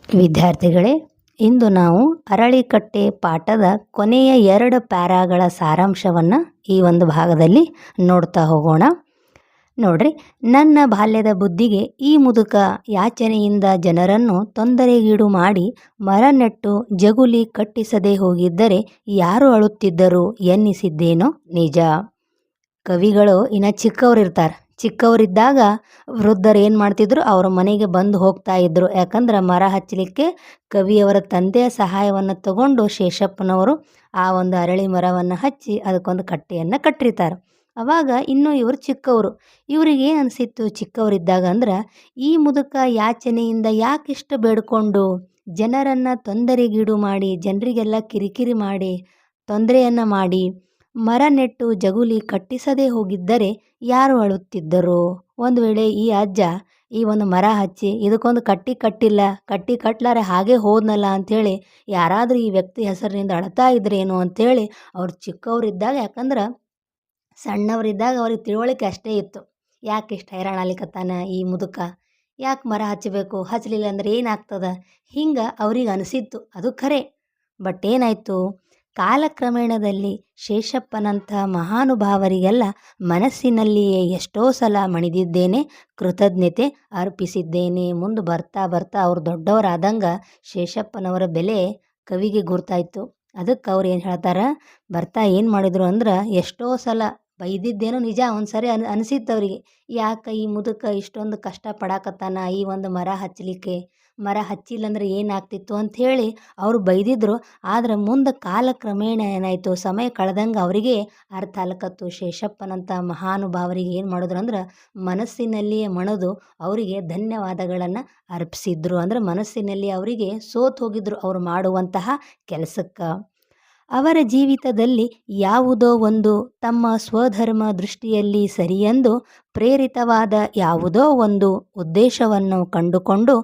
ವಿದ್ಯಾರ್ಥಿಗಳೇ, ಇಂದು ನಾವು ಅರಳಿಕಟ್ಟೆ ಪಾಠದ ಕೊನೆಯ 2 ಪ್ಯಾರಾಗಳ ಸಾರಾಂಶವನ್ನು ಈ ಒಂದು ಭಾಗದಲ್ಲಿ ನೋಡ್ತಾ ಹೋಗೋಣ. ನೋಡ್ರಿ, ನನ್ನ ಬಾಲ್ಯದ ಬುದ್ಧಿಗೆ ಈ ಮುದುಕ ಯಾಚನೆಯಿಂದ ಜನರನ್ನು ತೊಂದರೆಗೀಡು ಮಾಡಿ ಮರ ನೆಟ್ಟು ಜಗುಲಿ ಕಟ್ಟಿಸದೆ ಹೋಗಿದ್ದರೆ ಯಾರು ಅಳುತ್ತಿದ್ದರು ಎನ್ನಿಸಿದ್ದೇನೋ ನಿಜ. ಕವಿಗಳು ಇನ್ನು ಚಿಕ್ಕವರಿರ್ತಾರೆ. ಚಿಕ್ಕವರಿದ್ದಾಗ ವೃದ್ಧರು ಏನು ಮಾಡ್ತಿದ್ರು, ಅವ್ರ ಮನೆಗೆ ಬಂದು ಹೋಗ್ತಾ ಇದ್ರು. ಯಾಕಂದ್ರೆ ಮರ ಹಚ್ಚಲಿಕ್ಕೆ ಕವಿಯವರ ತಂದೆಯ ಸಹಾಯವನ್ನು ತಗೊಂಡು ಶೇಷಪ್ಪನವರು ಆ ಒಂದು ಅರಳಿ ಮರವನ್ನು ಹಚ್ಚಿ ಅದಕ್ಕೊಂದು ಕಟ್ಟೆಯನ್ನು ಕಟ್ಟಿರ್ತಾರೆ. ಅವಾಗ ಇನ್ನೂ ಇವರು ಚಿಕ್ಕವರು. ಇವ್ರಿಗೆ ಏನು ಅನಿಸಿತ್ತು ಚಿಕ್ಕವರಿದ್ದಾಗ ಅಂದ್ರೆ, ಈ ಮುದುಕ ಯಾಚನೆಯಿಂದ ಯಾಕಿಷ್ಟು ಬೇಡ್ಕೊಂಡು ಜನರನ್ನು ತೊಂದರೆಗೀಡು ಮಾಡಿ, ಜನರಿಗೆಲ್ಲ ಕಿರಿಕಿರಿ ಮಾಡಿ, ತೊಂದರೆಯನ್ನು ಮಾಡಿ ಮರ ನೆಟ್ಟು ಜಗುಲಿ ಕಟ್ಟಿಸದೇ ಹೋಗಿದ್ದರೆ ಯಾರು ಅಳುತ್ತಿದ್ದರು? ಒಂದು ವೇಳೆ ಈ ಅಜ್ಜ ಈ ಒಂದು ಮರ ಹಚ್ಚಿ ಇದಕ್ಕೊಂದು ಕಟ್ಟಿಲ್ಲ, ಕಟ್ಟಲಾರೆ ಹಾಗೆ ಹೋದ್ನಲ್ಲ ಅಂಥೇಳಿ ಯಾರಾದರೂ ಈ ವ್ಯಕ್ತಿ ಹೆಸರಿನಿಂದ ಅಳ್ತಾ ಇದ್ರೇನು ಅಂಥೇಳಿ ಅವ್ರು ಚಿಕ್ಕವರಿದ್ದಾಗ, ಯಾಕಂದ್ರೆ ಸಣ್ಣವರಿದ್ದಾಗ ಅವ್ರಿಗೆ ತಿಳುವಳಿಕೆ ಅಷ್ಟೇ ಇತ್ತು. ಯಾಕೆ ಇಷ್ಟು ಹೈರಾಣಾಲಿಕತ್ತಾನ ಈ ಮುದುಕ, ಯಾಕೆ ಮರ ಹಚ್ಚಬೇಕು, ಹಚ್ಚಲಿಲ್ಲ ಅಂದ್ರೆ ಏನಾಗ್ತದ, ಹಿಂಗೆ ಅವ್ರಿಗೆ ಅನಿಸಿತ್ತು. ಅದು ಖರೆ. ಬಟ್ ಏನಾಯಿತು, ಕಾಲಕ್ರಮೇಣದಲ್ಲಿ ಶೇಷಪ್ಪನಂಥ ಮಹಾನುಭಾವರಿಗೆಲ್ಲ ಮನಸ್ಸಿನಲ್ಲಿಯೇ ಎಷ್ಟೋ ಸಲ ಮಣಿದಿದ್ದೇನೆ, ಕೃತಜ್ಞತೆ ಅರ್ಪಿಸಿದ್ದೇನೆ. ಮುಂದೆ ಬರ್ತಾ ಬರ್ತಾ ಅವ್ರು ದೊಡ್ಡವರಾದಂಗೆ ಶೇಷಪ್ಪನವರ ಬೆಲೆ ಕವಿಗೆ ಗುರ್ತಾಯಿತು. ಅದಕ್ಕೆ ಅವ್ರು ಏನು ಹೇಳ್ತಾರೆ, ಬರ್ತಾ ಏನು ಮಾಡಿದ್ರು ಅಂದ್ರೆ, ಎಷ್ಟೋ ಸಲ ಬೈದಿದ್ದೇನೋ ನಿಜ, ಒಂದು ಸರಿ ಅನಿಸಿತ್ತು ಅವರಿಗೆ, ಯಾಕೆ ಈ ಮುದುಕ ಇಷ್ಟೊಂದು ಕಷ್ಟ ಪಡಾಕತ್ತಾನ ಈ ಒಂದು ಮರ ಹಚ್ಚಲಿಕ್ಕೆ, ಮರ ಹಚ್ಚಿಲ್ಲಂದ್ರೆ ಏನಾಗ್ತಿತ್ತು ಅಂಥೇಳಿ ಅವರು ಬೈದಿದ್ರು. ಆದರೆ ಮುಂದೆ ಕಾಲಕ್ರಮೇಣ ಏನಾಯಿತು, ಸಮಯ ಕಳೆದಂಗೆ ಅವರಿಗೆ ಅರ್ಥ ಆಲಕತ್ತು. ಶೇಷಪ್ಪನಂಥ ಮಹಾನುಭಾವರಿಗೆ ಏನು ಮಾಡಿದ್ರು ಅಂದ್ರೆ, ಮನಸ್ಸಿನಲ್ಲಿಯೇ ಮಣದು ಅವರಿಗೆ ಧನ್ಯವಾದಗಳನ್ನು ಅರ್ಪಿಸಿದ್ರು. ಅಂದರೆ ಮನಸ್ಸಿನಲ್ಲಿ ಅವರಿಗೆ ಸೋತು ಹೋಗಿದ್ರು ಅವರು ಮಾಡುವಂತಹ ಕೆಲಸಕ್ಕೆ. ಅವರ ಜೀವಿತದಲ್ಲಿ ಯಾವುದೋ ಒಂದು ತಮ್ಮ ಸ್ವಧರ್ಮ ದೃಷ್ಟಿಯಲ್ಲಿ ಸರಿಯೆಂದು ಪ್ರೇರಿತವಾದ ಯಾವುದೋ ಒಂದು ಉದ್ದೇಶವನ್ನು ಕಂಡುಕೊಂಡು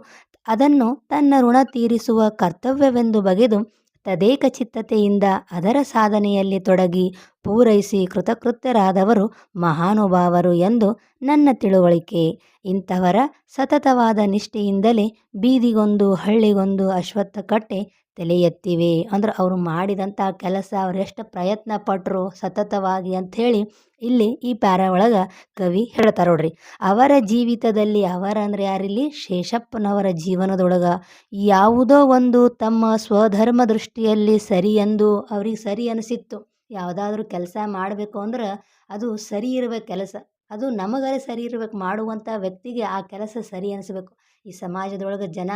ಅದನ್ನು ತನ್ನ ಋಣ ತೀರಿಸುವ ಕರ್ತವ್ಯವೆಂದು ಬಗೆದು ತದೇಕಚಿತ್ತತೆಯಿಂದ ಅದರ ಸಾಧನೆಯಲ್ಲಿ ತೊಡಗಿ ಪೂರೈಸಿ ಕೃತಕೃತ್ಯರಾದವರು ಮಹಾನುಭಾವರು ಎಂದು ನನ್ನ ತಿಳುವಳಿಕೆ. ಇಂಥವರ ಸತತವಾದ ನಿಷ್ಠೆಯಿಂದಲೇ ಬೀದಿಗೊಂದು ಹಳ್ಳಿಗೊಂದು ಅಶ್ವತ್ಥ ಕಟ್ಟೆ ತಲೆ ಎತ್ತಿವೆ. ಅಂದ್ರೆ ಅವರು ಮಾಡಿದಂಥ ಕೆಲಸ, ಅವರೆಷ್ಟು ಪ್ರಯತ್ನ ಪಟ್ಟರು ಸತತವಾಗಿ ಅಂಥೇಳಿ ಇಲ್ಲಿ ಈ ಪ್ಯಾರಾ ಒಳಗೆ ಕವಿ ಹೇಳ್ತಾರೆ ನೋಡ್ರಿ. ಅವರ ಜೀವಿತದಲ್ಲಿ, ಅವರ ಅಂದರೆ ಯಾರಿಲ್ಲಿ, ಶೇಷಪ್ಪನವರ ಜೀವನದೊಳಗೆ ಯಾವುದೋ ಒಂದು ತಮ್ಮ ಸ್ವಧರ್ಮ ದೃಷ್ಟಿಯಲ್ಲಿ ಸರಿ ಎಂದು ಅವ್ರಿಗೆ ಸರಿ ಅನಿಸಿತ್ತು. ಯಾವುದಾದ್ರೂ ಕೆಲಸ ಮಾಡಬೇಕು ಅಂದ್ರೆ ಅದು ಸರಿ ಇರಬೇಕು ಕೆಲಸ, ಅದು ನಮಗರೆ ಸರಿ ಇರಬೇಕು, ಮಾಡುವಂಥ ವ್ಯಕ್ತಿಗೆ ಆ ಕೆಲಸ ಸರಿ ಅನಿಸ್ಬೇಕು. ಈ ಸಮಾಜದೊಳಗೆ ಜನ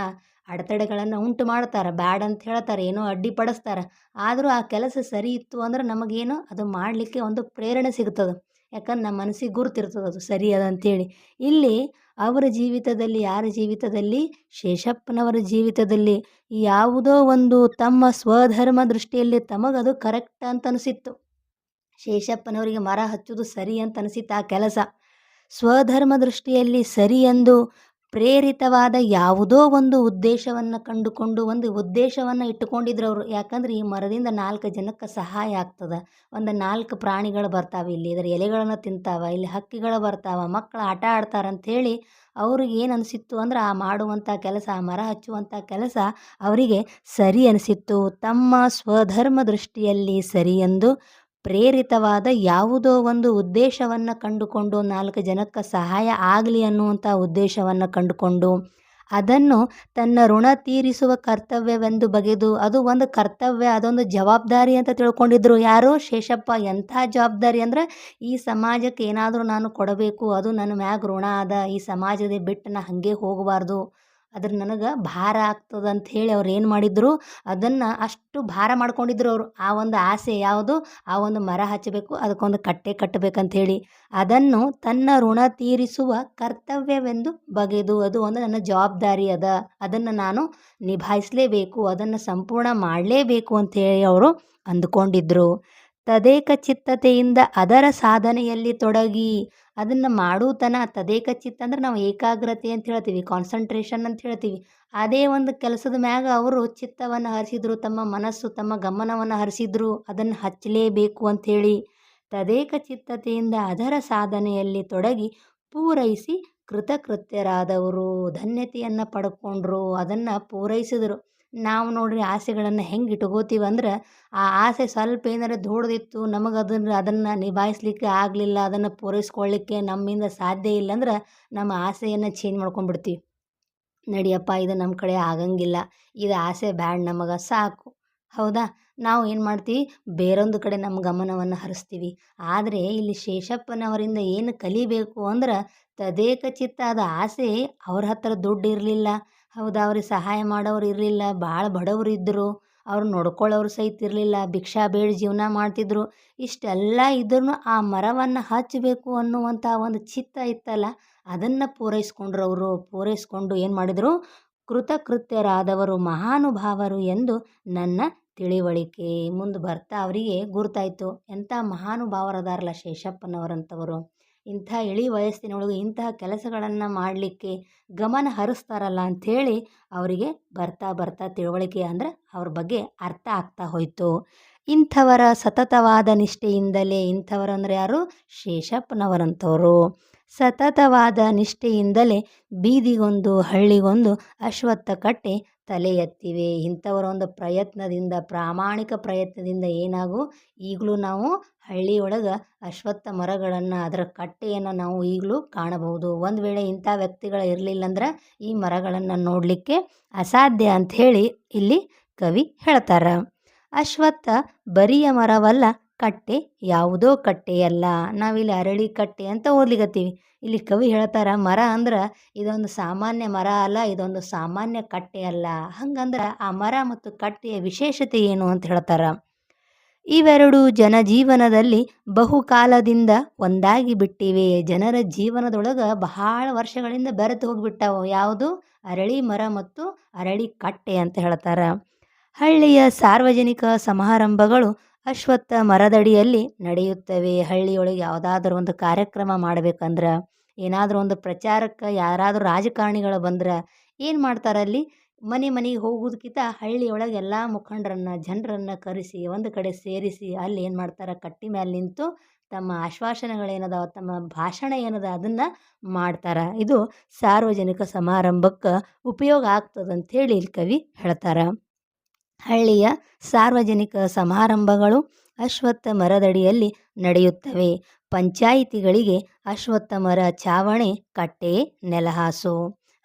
ಅಡೆತಡೆಗಳನ್ನು ಉಂಟು ಮಾಡ್ತಾರೆ, ಬ್ಯಾಡ್ ಅಂತ ಹೇಳ್ತಾರೆ, ಏನೋ ಅಡ್ಡಿಪಡಿಸ್ತಾರೆ. ಆದರೂ ಆ ಕೆಲಸ ಸರಿ ಇತ್ತು ಅಂದ್ರೆ ನಮಗೇನೋ ಅದು ಮಾಡಲಿಕ್ಕೆ ಒಂದು ಪ್ರೇರಣೆ ಸಿಗ್ತದೆ. ಯಾಕಂದ್ರೆ ನಮ್ಮ ಮನಸ್ಸಿಗೆ ಗುರುತಿರ್ತದೆ ಅದು ಸರಿ ಅದ ಅಂಥೇಳಿ. ಇಲ್ಲಿ ಅವರ ಜೀವಿತದಲ್ಲಿ, ಯಾರ ಜೀವಿತದಲ್ಲಿ, ಶೇಷಪ್ಪನವರ ಜೀವಿತದಲ್ಲಿ ಯಾವುದೋ ಒಂದು ತಮ್ಮ ಸ್ವಧರ್ಮ ದೃಷ್ಟಿಯಲ್ಲಿ ತಮಗದು ಕರೆಕ್ಟ್ ಅಂತ ಅನಿಸಿತ್ತು. ಶೇಷಪ್ಪನವರಿಗೆ ಮರ ಹಚ್ಚೋದು ಸರಿ ಅಂತ ಅನಿಸಿತ್ತು ಆ ಕೆಲಸ. ಸ್ವಧರ್ಮ ದೃಷ್ಟಿಯಲ್ಲಿ ಸರಿ ಎಂದು ಪ್ರೇರಿತವಾದ ಯಾವುದೋ ಒಂದು ಉದ್ದೇಶವನ್ನು ಕಂಡುಕೊಂಡು ಒಂದು ಉದ್ದೇಶವನ್ನು ಇಟ್ಟುಕೊಂಡಿದ್ರು ಅವರು. ಯಾಕಂದ್ರೆ ಈ ಮರದಿಂದ 4 ಜನಕ್ಕೆ ಸಹಾಯ ಆಗ್ತದೆ. ಒಂದು 4 ಪ್ರಾಣಿಗಳು ಬರ್ತಾವೆ, ಇಲ್ಲಿ ಇದರ ಎಲೆಗಳನ್ನು ತಿಂತಾವ, ಇಲ್ಲಿ ಹಕ್ಕಿಗಳು ಬರ್ತಾವ, ಮಕ್ಕಳು ಆಟ ಆಡ್ತಾರಂಥೇಳಿ ಅವ್ರಿಗೆ ಏನು ಅನಿಸಿತ್ತು ಅಂದ್ರೆ, ಆ ಮಾಡುವಂಥ ಕೆಲಸ, ಆ ಮರ ಹಚ್ಚುವಂಥ ಕೆಲಸ ಅವರಿಗೆ ಸರಿ ಅನಿಸಿತ್ತು. ತಮ್ಮ ಸ್ವಧರ್ಮ ದೃಷ್ಟಿಯಲ್ಲಿ ಸರಿ ಎಂದು ಪ್ರೇರಿತವಾದ ಯಾವುದೋ ಒಂದು ಉದ್ದೇಶವನ್ನು ಕಂಡುಕೊಂಡು 4 ಜನಕ್ಕೆ ಸಹಾಯ ಆಗಲಿ ಅನ್ನುವಂಥ ಉದ್ದೇಶವನ್ನು ಕಂಡುಕೊಂಡು ಅದನ್ನು ತನ್ನ ಋಣ ತೀರಿಸುವ ಕರ್ತವ್ಯವೆಂದು ಬಗೆದು, ಅದು ಒಂದು ಕರ್ತವ್ಯ, ಅದೊಂದು ಜವಾಬ್ದಾರಿ ಅಂತ ತಿಳ್ಕೊಂಡಿದ್ರು. ಯಾರು, ಶೇಷಪ್ಪ. ಎಂಥ ಜವಾಬ್ದಾರಿ ಅಂದ್ರೆ, ಈ ಸಮಾಜಕ್ಕೆ ಏನಾದರೂ ನಾನು ಕೊಡಬೇಕು, ಅದು ನನ್ನ ಮ್ಯಾಗ ಋಣ ಅದ, ಈ ಸಮಾಜದ ಬಿಟ್ಟು ನಾ ಹಾಗೆ ಹೋಗಬಾರ್ದು, ಅದ್ರ ನನಗೆ ಭಾರ ಆಗ್ತದೆ ಅಂಥೇಳಿ ಅವ್ರು ಏನು ಮಾಡಿದ್ರು, ಅದನ್ನು ಅಷ್ಟು ಭಾರ ಮಾಡ್ಕೊಂಡಿದ್ರು ಅವರು. ಆ ಒಂದು ಆಸೆ ಯಾವುದು, ಆ ಒಂದು ಮರ ಹಚ್ಚಬೇಕು, ಅದಕ್ಕೊಂದು ಕಟ್ಟೆ ಕಟ್ಟಬೇಕಂಥೇಳಿ ಅದನ್ನು ತನ್ನ ಋಣ ತೀರಿಸುವ ಕರ್ತವ್ಯವೆಂದು ಬಗೆದು, ಅದು ಒಂದು ನನ್ನ ಜವಾಬ್ದಾರಿ ಅದ, ಅದನ್ನು ನಾನು ನಿಭಾಯಿಸಲೇಬೇಕು, ಅದನ್ನು ಸಂಪೂರ್ಣ ಮಾಡಲೇಬೇಕು ಅಂಥೇಳಿ ಅವರು ಅಂದುಕೊಂಡಿದ್ರು. ತದೇಕಚಿತ್ತತೆಯಿಂದ ಅದರ ಸಾಧನೆಯಲ್ಲಿ ತೊಡಗಿ, ಅದನ್ನು ಮಾಡುತನ, ತದೇಕಚಿತ್ತ ಅಂದ್ರೆ ನಾವು ಏಕಾಗ್ರತೆ ಅಂತ ಹೇಳ್ತೀವಿ, ಕಾನ್ಸಂಟ್ರೇಷನ್ ಅಂತ ಹೇಳ್ತೀವಿ. ಅದೇ ಒಂದು ಕೆಲಸದ ಮ್ಯಾಗ ಅವರು ಚಿತ್ತವನ್ನು ಹರಿಸಿದ್ರು, ತಮ್ಮ ಮನಸ್ಸು, ತಮ್ಮ ಗಮನವನ್ನು ಹರಿಸಿದ್ರು, ಅದನ್ನು ಹಚ್ಚಲೇಬೇಕು ಅಂಥೇಳಿ. ತದೇಕಚಿತ್ತತೆಯಿಂದ ಅದರ ಸಾಧನೆಯಲ್ಲಿ ತೊಡಗಿ ಪೂರೈಸಿ ಕೃತಕೃತ್ಯರಾದವರು, ಧನ್ಯತೆಯನ್ನು ಪಡ್ಕೊಂಡ್ರು, ಅದನ್ನು ಪೂರೈಸಿದ್ರು. ನಾವು ನೋಡ್ರಿ ಆಸೆಗಳನ್ನು ಹೆಂಗೆ ಇಟ್ಕೋತೀವಂದ್ರೆ, ಆ ಆಸೆ ಸ್ವಲ್ಪ ಏನಾರ ದೊಡ್ಡದಿತ್ತು, ನಮಗೆ ಅದನ್ನು ನಿಭಾಯಿಸ್ಲಿಕ್ಕೆ ಆಗಲಿಲ್ಲ, ಅದನ್ನು ಪೂರೈಸ್ಕೊಳ್ಳಿಕ್ಕೆ ನಮ್ಮಿಂದ ಸಾಧ್ಯ ಇಲ್ಲಂದ್ರೆ ನಮ್ಮ ಆಸೆಯನ್ನು ಚೇಂಜ್ ಮಾಡ್ಕೊಂಡ್ಬಿಡ್ತೀವಿ. ನಡಿಯಪ್ಪ ಇದು ನಮ್ಮ ಕಡೆ ಆಗಂಗಿಲ್ಲ, ಇದು ಆಸೆ ಬ್ಯಾಡ್ ನಮಗೆ ಸಾಕು. ಹೌದಾ? ನಾವು ಏನು ಮಾಡ್ತೀವಿ, ಬೇರೊಂದು ಕಡೆ ನಮ್ಮ ಗಮನವನ್ನು ಹರಿಸ್ತೀವಿ. ಆದರೆ ಇಲ್ಲಿ ಶೇಷಪ್ಪನವರಿಂದ ಏನು ಕಲಿಬೇಕು ಅಂದ್ರೆ, ತದೇಕ ಚಿತ್ತ ಆದ ಆಸೆ. ಅವ್ರ ಹತ್ರ ದುಡ್ಡು ಇರಲಿಲ್ಲ, ಹೌದಾ, ಅವ್ರಿಗೆ ಸಹಾಯ ಮಾಡೋರು ಇರಲಿಲ್ಲ, ಭಾಳ ಬಡವರು ಇದ್ದರು, ಅವ್ರು ನೋಡ್ಕೊಳ್ಳೋರು ಸಹಿತ ಇರಲಿಲ್ಲ, ಭಿಕ್ಷಾ ಬೇಡಿ ಜೀವನ ಮಾಡ್ತಿದ್ರು. ಇಷ್ಟೆಲ್ಲ ಇದ್ರೂ ಆ ಮರವನ್ನು ಹಚ್ಚಬೇಕು ಅನ್ನುವಂಥ ಒಂದು ಚಿತ್ತ ಇತ್ತಲ್ಲ, ಅದನ್ನು ಪೂರೈಸ್ಕೊಂಡ್ರು. ಅವರು ಪೂರೈಸ್ಕೊಂಡು ಏನು ಮಾಡಿದರು, ಕೃತಕೃತ್ಯರಾದವರು ಮಹಾನುಭಾವರು ಎಂದು ನನ್ನ ತಿಳಿವಳಿಕೆ. ಮುಂದೆ ಬರ್ತಾ ಅವರಿಗೆ ಗುರ್ತಾಯಿತು, ಎಂಥ ಮಹಾನುಭಾವರದಾರಲ್ಲ ಶೇಷಪ್ಪನವರಂಥವರು. ಇಂಥ ಇಳಿ ವಯಸ್ಸಿನೊಳಗೆ ಇಂತಹ ಕೆಲಸಗಳನ್ನು ಮಾಡಲಿಕ್ಕೆ ಗಮನ ಹರಿಸ್ತಾರಲ್ಲ ಅಂಥೇಳಿ ಅವರಿಗೆ ಬರ್ತಾ ಬರ್ತಾ ತಿಳುವಳಿಕೆ ಅಂದರೆ ಅವ್ರ ಬಗ್ಗೆ ಅರ್ಥ ಆಗ್ತಾ ಹೋಯಿತು. ಇಂಥವರ ಸತತವಾದ ನಿಷ್ಠೆಯಿಂದಲೇ, ಇಂಥವರು ಅಂದರೆ ಯಾರು, ಶೇಷಪ್ಪನವರಂಥವರು. ಸತತವಾದ ನಿಷ್ಠೆಯಿಂದಲೇ ಬೀದಿಗೊಂದು ಹಳ್ಳಿಗೊಂದು ಅಶ್ವತ್ಥ ಕಟ್ಟೆ ತಲೆ ಎತ್ತಿವೆ. ಇಂಥವರ ಒಂದು ಪ್ರಯತ್ನದಿಂದ, ಪ್ರಾಮಾಣಿಕ ಪ್ರಯತ್ನದಿಂದ ಏನಾಗು ಈಗಲೂ ನಾವು ಹಳ್ಳಿಯೊಳಗೆ ಅಶ್ವತ್ಥ ಮರಗಳನ್ನು, ಅದರ ಕಟ್ಟೆಯನ್ನು ನಾವು ಈಗಲೂ ಕಾಣಬಹುದು. ಒಂದು ವೇಳೆ ಇಂಥ ವ್ಯಕ್ತಿಗಳು ಇರಲಿಲ್ಲಂದ್ರೆ ಈ ಮರಗಳನ್ನು ನೋಡಲಿಕ್ಕೆ ಅಸಾಧ್ಯ ಅಂಥೇಳಿ ಇಲ್ಲಿ ಕವಿ ಹೇಳ್ತಾರೆ. ಅಶ್ವತ್ಥ ಬರಿಯ ಮರವಲ್ಲ, ಕಟ್ಟೆ ಯಾವುದೋ ಕಟ್ಟೆಯಲ್ಲ. ನಾವಿಲ್ಲಿ ಅರಳಿ ಕಟ್ಟೆ ಅಂತ ಓದ್ಲಿಕತ್ತೀವಿ. ಇಲ್ಲಿ ಕವಿ ಹೇಳ್ತಾರ, ಮರ ಅಂದ್ರೆ ಇದೊಂದು ಸಾಮಾನ್ಯ ಮರ ಅಲ್ಲ, ಇದೊಂದು ಸಾಮಾನ್ಯ ಕಟ್ಟೆ ಅಲ್ಲ. ಹಂಗಂದ್ರೆ ಆ ಮರ ಮತ್ತು ಕಟ್ಟೆಯ ವಿಶೇಷತೆ ಏನು ಅಂತ ಹೇಳ್ತಾರ. ಇವೆರಡು ಜನಜೀವನದಲ್ಲಿ ಬಹುಕಾಲದಿಂದ ಒಂದಾಗಿ ಬಿಟ್ಟಿವೆ. ಜನರ ಜೀವನದೊಳಗೆ ಬಹಳ ವರ್ಷಗಳಿಂದ ಬೆರೆತು ಹೋಗಿಬಿಟ್ಟವು. ಯಾವುದು? ಅರಳಿ ಮರ ಮತ್ತು ಅರಳಿ ಕಟ್ಟೆ ಅಂತ ಹೇಳ್ತಾರ. ಹಳ್ಳಿಯ ಸಾರ್ವಜನಿಕ ಸಮಾರಂಭಗಳು ಅಶ್ವತ್ಥ ಮರದಡಿಯಲ್ಲಿ ನಡೆಯುತ್ತವೆ. ಹಳ್ಳಿಯೊಳಗೆ ಯಾವುದಾದ್ರೂ ಒಂದು ಕಾರ್ಯಕ್ರಮ ಮಾಡಬೇಕಂದ್ರೆ, ಏನಾದರೂ ಒಂದು ಪ್ರಚಾರಕ್ಕೆ ಯಾರಾದರೂ ರಾಜಕಾರಣಿಗಳು ಬಂದ್ರೆ ಏನು ಮಾಡ್ತಾರಲ್ಲಿ, ಮನೆ ಮನೆಗೆ ಹೋಗೋದಕ್ಕಿಂತ ಹಳ್ಳಿಯೊಳಗೆ ಎಲ್ಲ ಮುಖಂಡರನ್ನು, ಜನರನ್ನು ಕರೆಸಿ ಒಂದು ಕಡೆ ಸೇರಿಸಿ ಅಲ್ಲಿ ಏನು ಮಾಡ್ತಾರೆ, ಕಟ್ಟಿ ಮೇಲೆ ನಿಂತು ತಮ್ಮ ಆಶ್ವಾಸನೆಗಳೇನದ, ತಮ್ಮ ಭಾಷಣ ಏನದ ಅದನ್ನು ಮಾಡ್ತಾರೆ. ಇದು ಸಾರ್ವಜನಿಕ ಸಮಾರಂಭಕ್ಕೆ ಉಪಯೋಗ ಆಗ್ತದಂಥೇಳಿ ಇಲ್ಲಿ ಕವಿ ಹೇಳ್ತಾರೆ. ಹಳ್ಳಿಯ ಸಾರ್ವಜನಿಕ ಸಮಾರಂಭಗಳು ಅಶ್ವತ್ಥ ಮರದಡಿಯಲ್ಲಿ ನಡೆಯುತ್ತವೆ. ಪಂಚಾಯಿತಿಗಳಿಗೆ ಅಶ್ವತ್ಥ ಮರ ಚಾವಣಿ, ಕಟ್ಟೆ, ನೆಲಹಾಸು.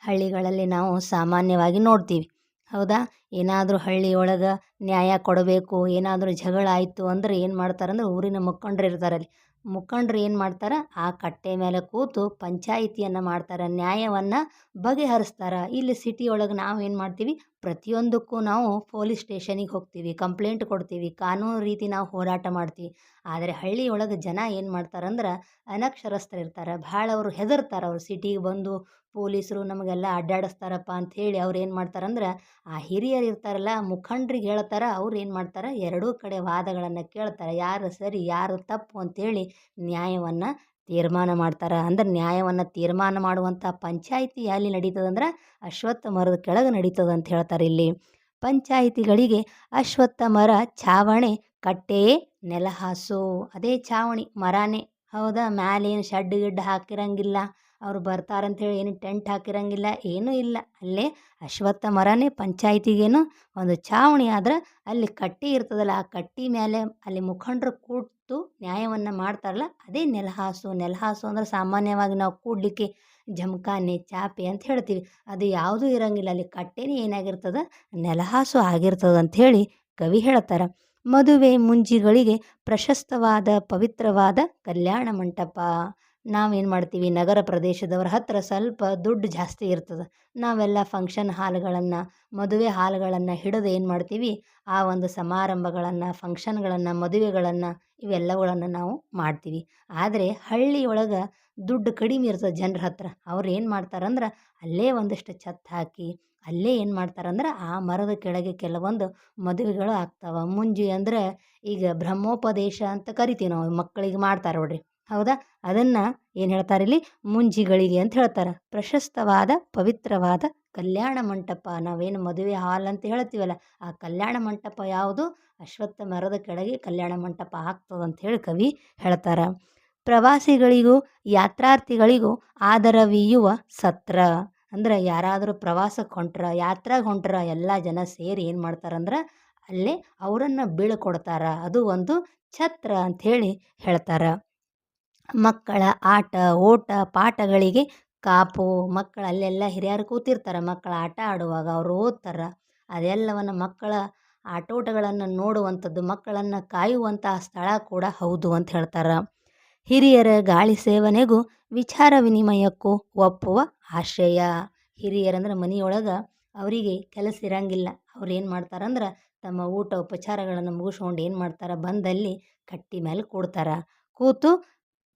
ಹಳ್ಳಿಗಳಲ್ಲಿ ನಾವು ಸಾಮಾನ್ಯವಾಗಿ ನೋಡ್ತೀವಿ, ಹೌದಾ? ಏನಾದರೂ ಹಳ್ಳಿಯೊಳಗೆ ನ್ಯಾಯ ಕೊಡಬೇಕು, ಏನಾದರೂ ಜಗಳ ಆಯಿತು ಅಂದ್ರೆ ಏನು ಮಾಡ್ತಾರಂದ್ರೆ, ಊರಿನ ಮುಖಂಡರು ಇರ್ತಾರಲ್ಲಿ, ಮುಖಂಡರು ಏನು ಮಾಡ್ತಾರೆ, ಆ ಕಟ್ಟೆ ಮೇಲೆ ಕೂತು ಪಂಚಾಯಿತಿಯನ್ನು ಮಾಡ್ತಾರೆ, ನ್ಯಾಯವನ್ನು ಬಗೆಹರಿಸ್ತಾರೆ. ಇಲ್ಲಿ ಸಿಟಿಯೊಳಗೆ ನಾವು ಏನು ಮಾಡ್ತೀವಿ, ಪ್ರತಿಯೊಂದಕ್ಕೂ ನಾವು ಪೊಲೀಸ್ ಸ್ಟೇಷನಿಗೆ ಹೋಗ್ತೀವಿ, ಕಂಪ್ಲೇಂಟ್ ಕೊಡ್ತೀವಿ, ಕಾನೂನು ರೀತಿ ನಾವು ಹೋರಾಟ ಮಾಡ್ತೀವಿ. ಆದರೆ ಹಳ್ಳಿಯೊಳಗೆ ಜನ ಏನು ಮಾಡ್ತಾರಂದ್ರೆ, ಅನಕ್ಷರಸ್ಥರಿರ್ತಾರೆ, ಭಾಳ ಅವರು ಹೆದರ್ತಾರೆ. ಅವ್ರು ಸಿಟಿಗೆ ಬಂದು ಪೊಲೀಸರು ನಮಗೆಲ್ಲ ಅಡ್ಡಾಡಿಸ್ತಾರಪ್ಪ ಅಂಥೇಳಿ ಅವ್ರು ಏನು ಮಾಡ್ತಾರಂದ್ರೆ, ಆ ಹಿರಿಯರು ಇರ್ತಾರಲ್ಲ, ಮುಖಂಡ್ರಿಗೆ ಹೇಳ್ತಾರೆ. ಅವ್ರು ಏನು ಮಾಡ್ತಾರೆ, ಎರಡೂ ಕಡೆ ವಾದಗಳನ್ನು ಕೇಳ್ತಾರೆ, ಯಾರು ಸರಿ ಯಾರು ತಪ್ಪು ಅಂಥೇಳಿ ನ್ಯಾಯವನ್ನು ತೀರ್ಮಾನ ಮಾಡ್ತಾರೆ. ಅಂದ್ರೆ ನ್ಯಾಯವನ್ನು ತೀರ್ಮಾನ ಮಾಡುವಂಥ ಪಂಚಾಯಿತಿ ಎಲ್ಲಿ ನಡೀತದಂದ್ರೆ ಅಶ್ವತ್ಥ ಮರದ ಕೆಳಗೆ ನಡೀತದೆ ಅಂತ ಹೇಳ್ತಾರೆ. ಇಲ್ಲಿ ಪಂಚಾಯಿತಿಗಳಿಗೆ ಅಶ್ವತ್ಥ ಮರ ಚಾವಣಿ, ಕಟ್ಟೆಯೇ ನೆಲಹಾಸು. ಅದೇ ಚಾವಣಿ ಮರನೇ, ಹೌದಾ? ಮ್ಯಾಲೇನು ಶೆಡ್ ಗಿಡ್ ಹಾಕಿರಂಗಿಲ್ಲ, ಅವ್ರು ಬರ್ತಾರಂಥೇಳಿ ಏನು ಟೆಂಟ್ ಹಾಕಿರಂಗಿಲ್ಲ, ಏನೂ ಇಲ್ಲ. ಅಲ್ಲೇ ಅಶ್ವತ್ಥ ಮರನೇ ಪಂಚಾಯಿತಿಗೇನು ಒಂದು ಚಾವಣಿ ಆದ್ರೆ ಅಲ್ಲಿ ಕಟ್ಟಿ ಇರ್ತದಲ್ಲ, ಆ ಕಟ್ಟಿ ಮೇಲೆ ಅಲ್ಲಿ ಮುಖಂಡರು ಕೂತು ನ್ಯಾಯವನ್ನು ಮಾಡ್ತಾರಲ್ಲ, ಅದೇ ನೆಲಹಾಸು. ನೆಲಹಾಸು ಅಂದ್ರೆ ಸಾಮಾನ್ಯವಾಗಿ ನಾವು ಕೂಡಲಿಕ್ಕೆ ಜಮಖಾನೆ, ಚಾಪೆ ಅಂತ ಹೇಳ್ತೀವಿ. ಅದು ಯಾವುದೂ ಇರಂಗಿಲ್ಲ, ಅಲ್ಲಿ ಕಟ್ಟೆನೇ ಏನಾಗಿರ್ತದೆ, ನೆಲಹಾಸು ಆಗಿರ್ತದೆ ಅಂಥೇಳಿ ಕವಿ ಹೇಳ್ತಾರೆ. ಮದುವೆ ಮುಂಜಿಗಳಿಗೆ ಪ್ರಶಸ್ತವಾದ ಪವಿತ್ರವಾದ ಕಲ್ಯಾಣ ಮಂಟಪ. ನಾವೇನು ಮಾಡ್ತೀವಿ, ನಗರ ಪ್ರದೇಶದವ್ರ ಹತ್ರ ಸ್ವಲ್ಪ ದುಡ್ಡು ಜಾಸ್ತಿ ಇರ್ತದೆ. ನಾವೆಲ್ಲ ಫಂಕ್ಷನ್ ಹಾಲ್ಗಳನ್ನು, ಮದುವೆ ಹಾಲ್ಗಳನ್ನು ಹಿಡಿದು ಏನು ಮಾಡ್ತೀವಿ, ಆ ಒಂದು ಸಮಾರಂಭಗಳನ್ನು, ಫಂಕ್ಷನ್ಗಳನ್ನು, ಮದುವೆಗಳನ್ನು ಇವೆಲ್ಲಗಳನ್ನು ನಾವು ಮಾಡ್ತೀವಿ. ಆದರೆ ಹಳ್ಳಿಯೊಳಗೆ ದುಡ್ಡು ಕಡಿಮೆ ಇರ್ತದೆ ಜನರ ಹತ್ರ. ಅವ್ರು ಏನು ಮಾಡ್ತಾರಂದ್ರೆ, ಅಲ್ಲೇ ಒಂದಿಷ್ಟು ಛತ್ತು ಹಾಕಿ ಅಲ್ಲೇ ಏನು ಮಾಡ್ತಾರಂದ್ರೆ ಆ ಮರದ ಕೆಳಗೆ ಕೆಲವೊಂದು ಮದುವೆಗಳು ಆಗ್ತಾವೆ. ಮುಂಜಿ ಅಂದರೆ ಈಗ ಬ್ರಹ್ಮೋಪದೇಶ ಅಂತ ಕರಿತೀವಿ ನಾವು, ಮಕ್ಕಳಿಗೆ ಮಾಡ್ತಾರೆ ನೋಡ್ರಿ, ಹೌದಾ? ಅದನ್ನು ಏನು ಹೇಳ್ತಾರೆ ಇಲ್ಲಿ, ಮುಂಜಿಗಳಿಗೆ ಅಂತ ಹೇಳ್ತಾರೆ. ಪ್ರಶಸ್ತವಾದ ಪವಿತ್ರವಾದ ಕಲ್ಯಾಣ ಮಂಟಪ. ನಾವೇನು ಮದುವೆ ಹಾಲ್ ಅಂತ ಹೇಳ್ತೀವಲ್ಲ, ಆ ಕಲ್ಯಾಣ ಮಂಟಪ ಯಾವುದು, ಅಶ್ವತ್ಥ ಮರದ ಕೆಳಗೆ ಕಲ್ಯಾಣ ಮಂಟಪ ಆಗ್ತದಂತ ಹೇಳಿ ಕವಿ ಹೇಳ್ತಾರೆ. ಪ್ರವಾಸಿಗಳಿಗೂ ಯಾತ್ರಾರ್ಥಿಗಳಿಗೂ ಆದರವೀಯುವ ಸತ್ರ. ಅಂದ್ರೆ ಯಾರಾದರೂ ಪ್ರವಾಸಕ್ಕೆ ಹೊಂಟ್ರ, ಯಾತ್ರಾಗೆ ಹೊಂಟ್ರ ಎಲ್ಲ ಜನ ಸೇರಿ ಏನು ಮಾಡ್ತಾರಂದ್ರೆ ಅಲ್ಲೇ ಅವರನ್ನು ಬೀಳ್ಕೊಡ್ತಾರ. ಅದು ಒಂದು ಛತ್ರ ಅಂಥೇಳಿ ಹೇಳ್ತಾರೆ. ಮಕ್ಕಳ ಆಟ ಓಟ ಪಾಠಗಳಿಗೆ ಕಾಪು. ಮಕ್ಕಳು ಅಲ್ಲೆಲ್ಲ ಹಿರಿಯರು ಕೂತಿರ್ತಾರೆ. ಮಕ್ಕಳ ಆಟ ಆಡುವಾಗ ಅವರು ಓದ್ತಾರೆ. ಅದೆಲ್ಲವನ್ನು ಮಕ್ಕಳ ಆಟೋಟಗಳನ್ನು ನೋಡುವಂಥದ್ದು, ಮಕ್ಕಳನ್ನು ಕಾಯುವಂತಹ ಸ್ಥಳ ಕೂಡ ಹೌದು ಅಂತ ಹೇಳ್ತಾರೆ. ಹಿರಿಯರ ಗಾಳಿ ಸೇವನೆಗೂ ವಿಚಾರ ವಿನಿಮಯಕ್ಕೂ ಒಪ್ಪುವ ಆಶ್ರಯ. ಹಿರಿಯರಂದ್ರೆ ಮನೆಯೊಳಗೆ ಅವರಿಗೆ ಕೆಲಸ ಇರಂಗಿಲ್ಲ. ಅವ್ರು ಏನು ಮಾಡ್ತಾರಂದ್ರೆ ತಮ್ಮ ಊಟ ಉಪಚಾರಗಳನ್ನು ಮುಗಿಸ್ಕೊಂಡು ಏನು ಮಾಡ್ತಾರೆ, ಬಂದಲ್ಲಿ ಕಟ್ಟಿ ಮೇಲೆ ಕೂಡ್ತಾರೆ. ಕೂತು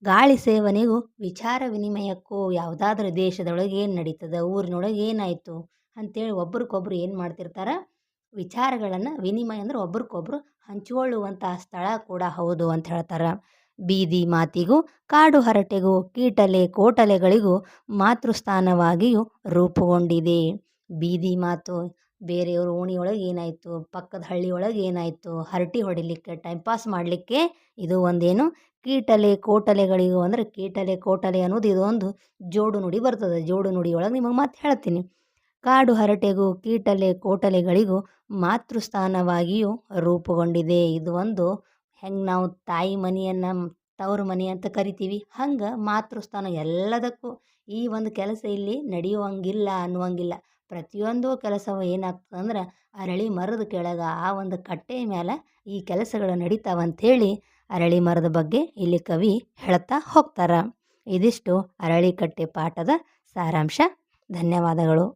ಗಾಳಿ ಸೇವನೆಗೂ ವಿಚಾರ ವಿನಿಮಯಕ್ಕೂ, ಯಾವುದಾದ್ರೂ ದೇಶದೊಳಗೆ ಏನು ನಡೀತದೆ, ಊರಿನೊಳಗೆ ಏನಾಯಿತು ಅಂಥೇಳಿ ಒಬ್ರಿಗೊಬ್ರು ಏನು ಮಾಡ್ತಿರ್ತಾರೆ, ವಿಚಾರಗಳನ್ನು ವಿನಿಮಯ ಅಂದ್ರೆ ಒಬ್ರಿಗೊಬ್ರು ಹಂಚಿಕೊಳ್ಳುವಂತಹ ಸ್ಥಳ ಕೂಡ ಹೌದು ಅಂತ ಹೇಳ್ತಾರೆ. ಬೀದಿ ಮಾತಿಗೂ ಕಾಡು ಹರಟೆಗೂ ಕೀಟಲೆ ಕೋಟಲೆಗಳಿಗೂ ಮಾತೃಸ್ಥಾನವಾಗಿಯೂ ರೂಪುಗೊಂಡಿದೆ. ಬೀದಿ ಮಾತು, ಬೇರೆಯವ್ರ ಓಣಿಯೊಳಗೆ ಏನಾಯಿತು, ಪಕ್ಕದ ಹಳ್ಳಿಯೊಳಗೆ ಏನಾಯಿತು, ಹರಟಿ ಹೊಡಿಲಿಕ್ಕೆ ಟೈಮ್ ಪಾಸ್ ಮಾಡಲಿಕ್ಕೆ ಇದು ಒಂದೇನು ಕೀಟಲೆ ಕೋಟಲೆಗಳಿಗೂ. ಅಂದರೆ ಕೀಟಲೆ ಕೋಟಲೆ ಅನ್ನೋದು ಇದೊಂದು ಜೋಡು ನುಡಿ ಬರ್ತದೆ. ಜೋಡು ನುಡಿಯೊಳಗೆ ನಿಮಗೆ ಮತ್ತೆ ಹೇಳ್ತೀನಿ. ಕಾಡು ಹರಟೆಗೂ ಕೀಟಲೆ ಕೋಟಲೆಗಳಿಗೂ ಮಾತೃಸ್ಥಾನವಾಗಿಯೂ ರೂಪುಗೊಂಡಿದೆ. ಇದು ಒಂದು ಹೆಂಗೆ ನಾವು ತಾಯಿ ಮನೆಯನ್ನು ತವರು ಮನೆ ಅಂತ ಕರಿತೀವಿ, ಹಂಗೆ ಮಾತೃಸ್ಥಾನ ಎಲ್ಲದಕ್ಕೂ. ಈ ಒಂದು ಕೆಲಸ ಇಲ್ಲಿ ನಡೆಯುವಂಗಿಲ್ಲ ಅನ್ನುವಂಗಿಲ್ಲ. ಪ್ರತಿಯೊಂದು ಕೆಲಸವು ಏನಾಗ್ತದೆ ಅಂದ್ರೆ ಅರಳಿ ಮರದ ಕೆಳಗೆ ಆ ಒಂದು ಕಟ್ಟೆಯ ಮೇಲೆ ಈ ಕೆಲಸಗಳು ನಡೀತಾವಂಥೇಳಿ ಅರಳಿ ಮರದ ಬಗ್ಗೆ ಇಲ್ಲಿ ಕವಿ ಹೇಳ್ತಾ ಹೋಗ್ತಾರೆ. ಇದಿಷ್ಟು ಅರಳಿಕಟ್ಟೆ ಪಾಠದ ಸಾರಾಂಶ. ಧನ್ಯವಾದಗಳು.